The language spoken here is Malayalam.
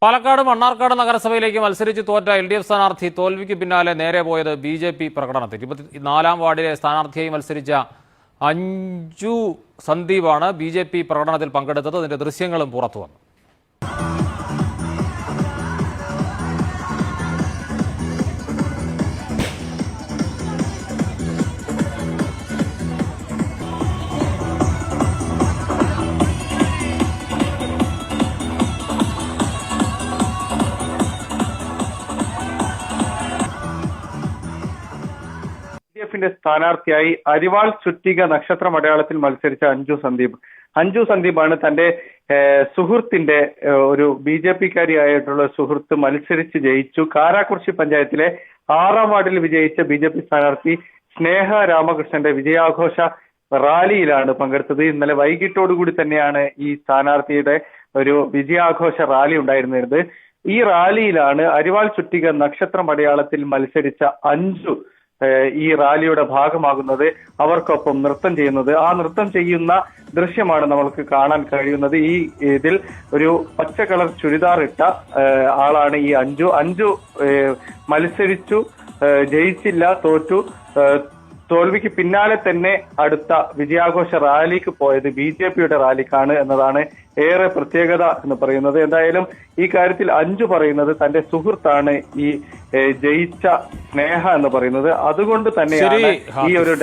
പാലക്കാട് മണ്ണാർക്കാട് നഗരസഭയിലേക്ക് മത്സരിച്ച് തോറ്റ LDF സ്ഥാനാർത്ഥി തോൽവിക്ക് പിന്നാലെ നേരെ പോയത് BJP പ്രകടനത്തിൽ 24-ാം വാർഡിലെ സ്ഥാനാർത്ഥിയായി മത്സരിച്ച അഞ്ജു സന്ദീപാണ് BJP പ്രകടനത്തിൽ പങ്കെടുത്തത്. അതിന്റെ ദൃശ്യങ്ങളും പുറത്തുവന്നു. ന്റെ സ്ഥാനാർത്ഥിയായി അരിവാൾ ചുറ്റിക നക്ഷത്രം അടയാളത്തിൽ മത്സരിച്ച അഞ്ജു സന്ദീപാണ് തന്റെ സുഹൃത്തിന്റെ ഒരു BJP-കാരിയായിട്ടുള്ള സുഹൃത്ത് മത്സരിച്ച് ജയിച്ചു. കാരാക്കുറിശി പഞ്ചായത്തിലെ 6-ാം വാർഡിൽ വിജയിച്ച BJP സ്ഥാനാർത്ഥി സ്നേഹ രാമകൃഷ്ണന്റെ വിജയാഘോഷ റാലിയിലാണ് പങ്കെടുത്തത്. ഇന്നലെ വൈകിട്ടോടുകൂടി തന്നെയാണ് ഈ സ്ഥാനാർത്ഥിയുടെ ഒരു വിജയാഘോഷ റാലി ഉണ്ടായിരുന്നത്. ഈ റാലിയിലാണ് അരിവാൾ ചുറ്റിക നക്ഷത്രം അടയാളത്തിൽ മത്സരിച്ച അഞ്ജു ഈ റാലിയുടെ ഭാഗമാകുന്നത്, അവർക്കൊപ്പം നൃത്തം ചെയ്യുന്നത്. ആ നൃത്തം ചെയ്യുന്ന ദൃശ്യമാണ് നമ്മൾക്ക് കാണാൻ കഴിയുന്നത്. ഈ ഇതിൽ ഒരു പച്ച കളർ ചുരിദാർ ഇട്ട ആളാണ് ഈ അഞ്ജു മത്സരിച്ചു, ജയിച്ചില്ല, തോറ്റു. തോൽവിക്ക് പിന്നാലെ തന്നെ അടുത്ത വിജയാഘോഷ റാലിക്ക് പോയത് BJP-യുടെ റാലിക്കാണ് എന്നതാണ് ഏറെ പ്രത്യേകത എന്ന് പറയുന്നത്. എന്തായാലും ഈ കാര്യത്തിൽ അഞ്ജു പറയുന്നത് തന്റെ സുഹൃത്താണ് ഈ ജയിച്ച സ്നേഹ എന്ന് പറയുന്നത്. അതുകൊണ്ട് തന്നെയാണ് ഈ ഒരു